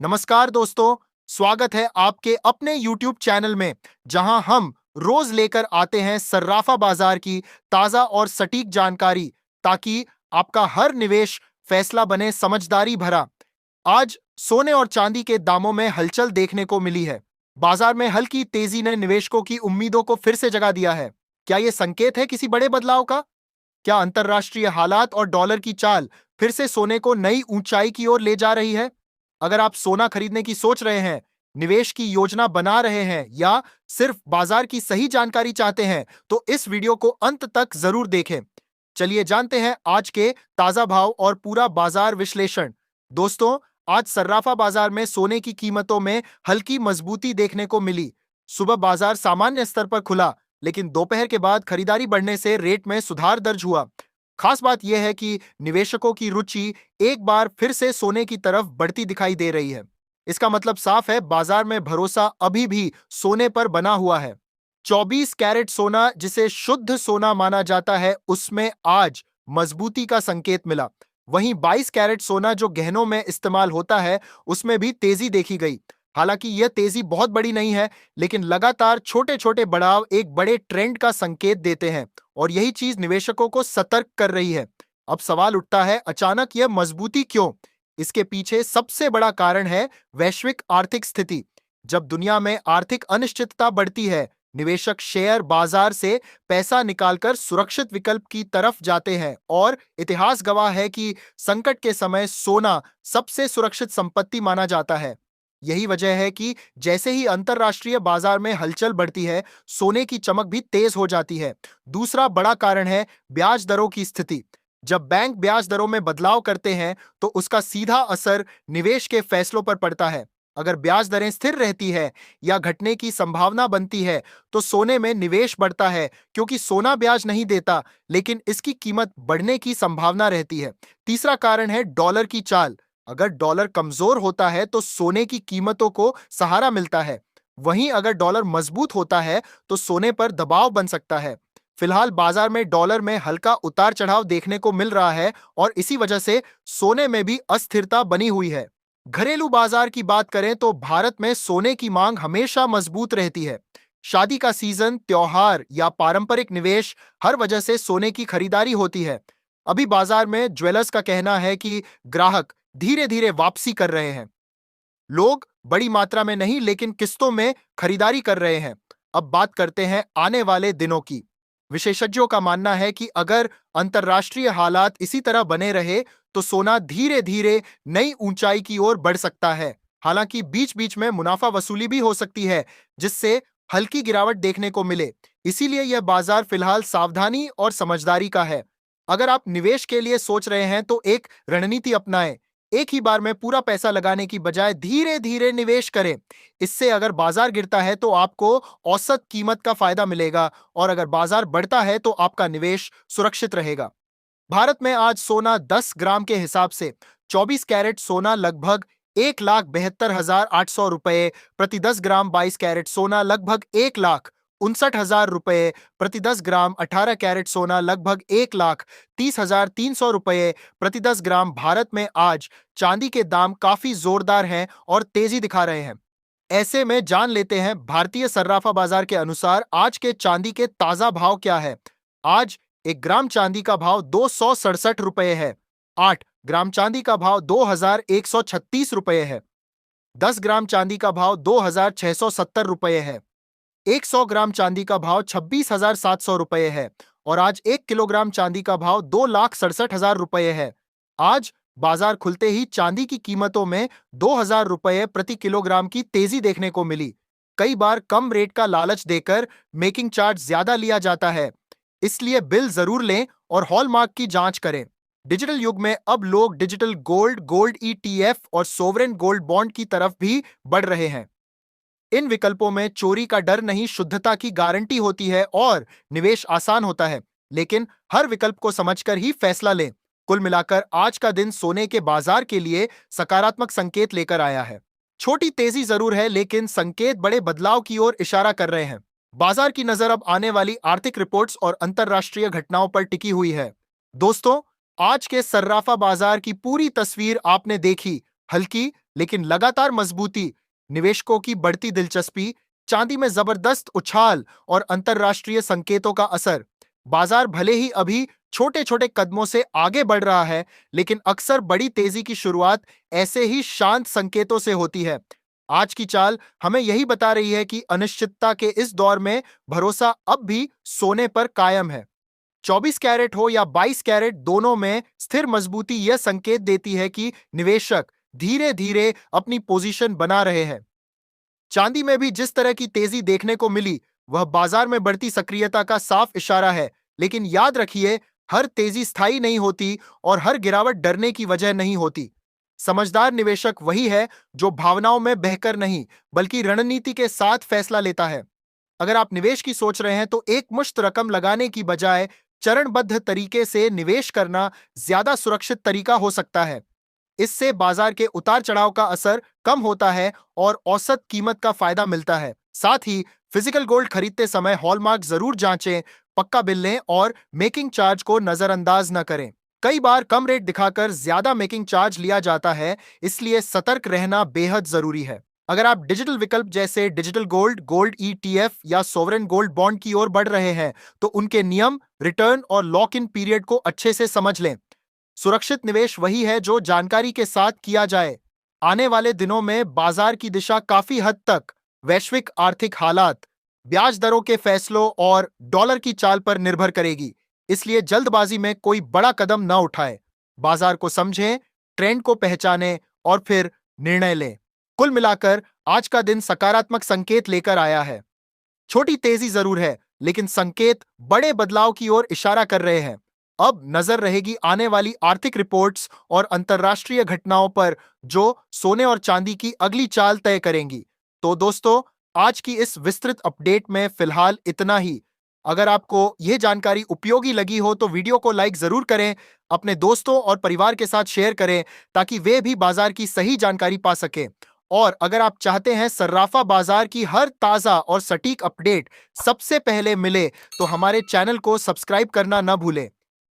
नमस्कार दोस्तों, स्वागत है आपके अपने YouTube चैनल में, जहां हम रोज लेकर आते हैं सर्राफा बाजार की ताजा और सटीक जानकारी, ताकि आपका हर निवेश फैसला बने समझदारी भरा। आज सोने और चांदी के दामों में हलचल देखने को मिली है। बाजार में हल्की तेजी ने निवेशकों की उम्मीदों को फिर से जगा दिया है। क्या यह संकेत है किसी बड़े बदलाव का? क्या अंतर्राष्ट्रीय हालात और डॉलर की चाल फिर से सोने को नई ऊंचाई की ओर ले जा रही है? अगर आप सोना खरीदने की सोच रहे हैं, निवेश की योजना बना रहे हैं या सिर्फ बाजार की सही जानकारी चाहते हैं, तो इस वीडियो को अंत तक जरूर देखें। चलिए जानते हैं आज के ताजा भाव और पूरा बाजार विश्लेषण। दोस्तों, आज सर्राफा बाजार में सोने की कीमतों में हल्की मजबूती देखने को मिली। सुबह बाजार सामान्य स्तर पर खुला, लेकिन दोपहर के बाद खरीदारी बढ़ने से रेट में सुधार दर्ज हुआ। खास बात यह है कि निवेशकों की रुचि एक बार फिर से सोने की तरफ बढ़ती दिखाई दे रही है। इसका मतलब साफ है, बाजार में भरोसा अभी भी सोने पर बना हुआ है। 24 कैरेट सोना, जिसे शुद्ध सोना माना जाता है, उसमें आज मजबूती का संकेत मिला। वहीं 22 कैरेट सोना, जो गहनों में इस्तेमाल होता है, उसमें भी तेजी देखी गई। हालांकि यह तेजी बहुत बड़ी नहीं है, लेकिन लगातार छोटे छोटे बढ़ाव एक बड़े ट्रेंड का संकेत देते हैं, और यही चीज निवेशकों को सतर्क कर रही है। अब सवाल उठता है, अचानक यह मजबूती क्यों? इसके पीछे सबसे बड़ा कारण है वैश्विक आर्थिक स्थिति। जब दुनिया में आर्थिक अनिश्चितता बढ़ती है, निवेशक शेयर बाजार से पैसा निकालकर सुरक्षित विकल्प की तरफ जाते हैं, और इतिहास गवाह है कि संकट के समय सोना सबसे सुरक्षित संपत्ति माना जाता है। यही वजह है कि जैसे ही अंतरराष्ट्रीय बाजार में हलचल बढ़ती है, सोने की चमक भी तेज हो जाती है। दूसरा बड़ा कारण है ब्याज दरों की स्थिति। जब बैंक ब्याज दरों में बदलाव करते हैं, तो उसका सीधा असर निवेश के फैसलों पर पड़ता है। अगर ब्याज दरें स्थिर रहती है या घटने की संभावना बनती है, तो सोने में निवेश बढ़ता है, क्योंकि सोना ब्याज नहीं देता, लेकिन इसकी कीमत बढ़ने की संभावना रहती है। तीसरा कारण है डॉलर की चाल। अगर डॉलर कमजोर होता है, तो सोने की कीमतों को सहारा मिलता है। वहीं अगर डॉलर मजबूत होता है, तो सोने पर दबाव बन सकता है। फिलहाल बाजार में डॉलर में हल्का उतार चढ़ाव देखने को मिल रहा है, और इसी वजह से सोने में भी अस्थिरता बनी हुई है। घरेलू बाजार की बात करें तो भारत में सोने की मांग हमेशा मजबूत रहती है। शादी का सीजन, त्योहार या पारंपरिक निवेश, हर वजह से सोने की खरीदारी होती है। अभी बाजार में ज्वेलर्स का कहना है कि ग्राहक धीरे धीरे वापसी कर रहे हैं। लोग बड़ी मात्रा में नहीं, लेकिन किस्तों में खरीदारी कर रहे हैं। अब बात करते हैं आने वाले दिनों की। विशेषज्ञों का मानना है कि अगर अंतर्राष्ट्रीय हालात इसी तरह बने रहे, तो सोना धीरे धीरे नई ऊंचाई की ओर बढ़ सकता है। हालांकि बीच बीच में मुनाफा वसूली भी हो सकती है, जिससे हल्की गिरावट देखने को मिले। इसीलिए यह बाजार फिलहाल सावधानी और समझदारी का है। अगर आप निवेश के लिए सोच रहे हैं, तो एक रणनीति अपनाएं। एक ही बार में पूरा पैसा लगाने की बजाय धीरे धीरे निवेश करें। इससे अगर बाजार गिरता है, तो आपको औसत कीमत का फायदा मिलेगा, और अगर बाजार बढ़ता है, तो आपका निवेश सुरक्षित रहेगा। भारत में आज सोना 10 ग्राम के हिसाब से 24 कैरेट सोना लगभग 1,72,800 रुपए प्रति 10 ग्राम, 22 कैरेट सोना लगभग 1,59,000 रुपए प्रति 10 ग्राम, 18 कैरेट सोना लगभग 1,30,300 रुपए प्रति 10 ग्राम। भारत में आज चांदी के दाम काफी जोरदार हैं और तेजी दिखा रहे हैं। ऐसे में जान लेते हैं भारतीय सर्राफा बाजार के अनुसार आज के चांदी के ताजा भाव क्या है। आज 1 ग्राम चांदी का भाव 267 रुपए है। 8 ग्राम चांदी का भाव 2,136 रुपए है। 10 ग्राम चांदी का भाव 2,670 रुपए है। 100 ग्राम चांदी का भाव 26,700 रुपए है। और आज 1 किलोग्राम चांदी का भाव 2,67,000 रुपए है। आज बाजार खुलते ही चांदी की कीमतों में 2,000 रुपए प्रति किलोग्राम की तेजी देखने को मिली। कई बार कम रेट का लालच देकर मेकिंग चार्ज ज्यादा लिया जाता है, इसलिए बिल जरूर लें और हॉलमार्क की जांच करें। डिजिटल युग में अब लोग डिजिटल गोल्ड, गोल्ड ईटीएफ और सोवरेन गोल्ड बॉन्ड की तरफ भी बढ़ रहे हैं। इन विकल्पों में चोरी का डर नहीं, शुद्धता की गारंटी होती है और निवेश आसान होता है। लेकिन हर विकल्प को समझकर ही फैसला लें। कुल मिलाकर आज का दिन सोने के बाजार के लिए सकारात्मक संकेत लेकर आया है। छोटी तेजी जरूर है, लेकिन संकेत बड़े बदलाव की ओर इशारा कर रहे हैं। बाजार की नजर अब आने वाली आर्थिक रिपोर्ट्स और अंतर्राष्ट्रीय घटनाओं पर टिकी हुई है। दोस्तों, आज के सर्राफा बाजार की पूरी तस्वीर आपने देखी। हल्की लेकिन लगातार मजबूती, निवेशकों की बढ़ती दिलचस्पी, चांदी में जबरदस्त उछाल और अंतरराष्ट्रीय संकेतों का असर। बाजार भले ही अभी छोटे छोटे कदमों से आगे बढ़ रहा है, लेकिन अक्सर बड़ी तेजी की शुरुआत ऐसे ही शांत संकेतों से होती है। आज की चाल हमें यही बता रही है कि अनिश्चितता के इस दौर में भरोसा अब भी सोने पर कायम है। 24 कैरेट हो या 22 कैरेट, दोनों में स्थिर मजबूती यह संकेत देती है कि निवेशक धीरे धीरे अपनी पोजीशन बना रहे हैं। चांदी में भी जिस तरह की तेजी देखने को मिली, वह बाजार में बढ़ती सक्रियता का साफ इशारा है। लेकिन याद रखिए, हर तेजी स्थायी नहीं होती और हर गिरावट डरने की वजह नहीं होती। समझदार निवेशक वही है जो भावनाओं में बहकर नहीं, बल्कि रणनीति के साथ फैसला लेता है। अगर आप निवेश की सोच रहे हैं, तो एक मुश्त रकम लगाने की बजाय चरणबद्ध तरीके से निवेश करना ज्यादा सुरक्षित तरीका हो सकता है। इससे बाजार के उतार चढ़ाव का असर कम होता है और औसत कीमत का फायदा मिलता है। साथ ही फिजिकल गोल्ड खरीदते समय हॉलमार्क जरूर जांचें, पक्का बिल लें और मेकिंग चार्ज को नजरअंदाज न करें। कई बार कम रेट दिखाकर ज्यादा मेकिंग चार्ज लिया जाता है, इसलिए सतर्क रहना बेहद जरूरी है। अगर आप डिजिटल विकल्प जैसे डिजिटल गोल्ड, गोल्ड ईटीएफ या सोवरेन गोल्ड बॉन्ड की ओर बढ़ रहे हैं, तो उनके नियम, रिटर्न और लॉक इन पीरियड को अच्छे से समझ लें। सुरक्षित निवेश वही है जो जानकारी के साथ किया जाए। आने वाले दिनों में बाजार की दिशा काफी हद तक वैश्विक आर्थिक हालात, ब्याज दरों के फैसलों और डॉलर की चाल पर निर्भर करेगी। इसलिए जल्दबाजी में कोई बड़ा कदम न उठाएं। बाजार को समझें, ट्रेंड को पहचानें और फिर निर्णय लें। कुल मिलाकर आज का दिन सकारात्मक संकेत लेकर आया है। छोटी तेजी जरूर है, लेकिन संकेत बड़े बदलाव की ओर इशारा कर रहे हैं। अब नजर रहेगी आने वाली आर्थिक रिपोर्ट्स और अंतर्राष्ट्रीय घटनाओं पर, जो सोने और चांदी की अगली चाल तय करेंगी। तो दोस्तों, आज की इस विस्तृत अपडेट में फिलहाल इतना ही। अगर आपको यह जानकारी उपयोगी लगी हो, तो वीडियो को लाइक जरूर करें, अपने दोस्तों और परिवार के साथ शेयर करें, ताकि वे भी बाजार की सही जानकारी पा सकें। और अगर आप चाहते हैं सर्राफा बाजार की हर ताजा और सटीक अपडेट सबसे पहले मिले, तो हमारे चैनल को सब्सक्राइब करना न भूलें।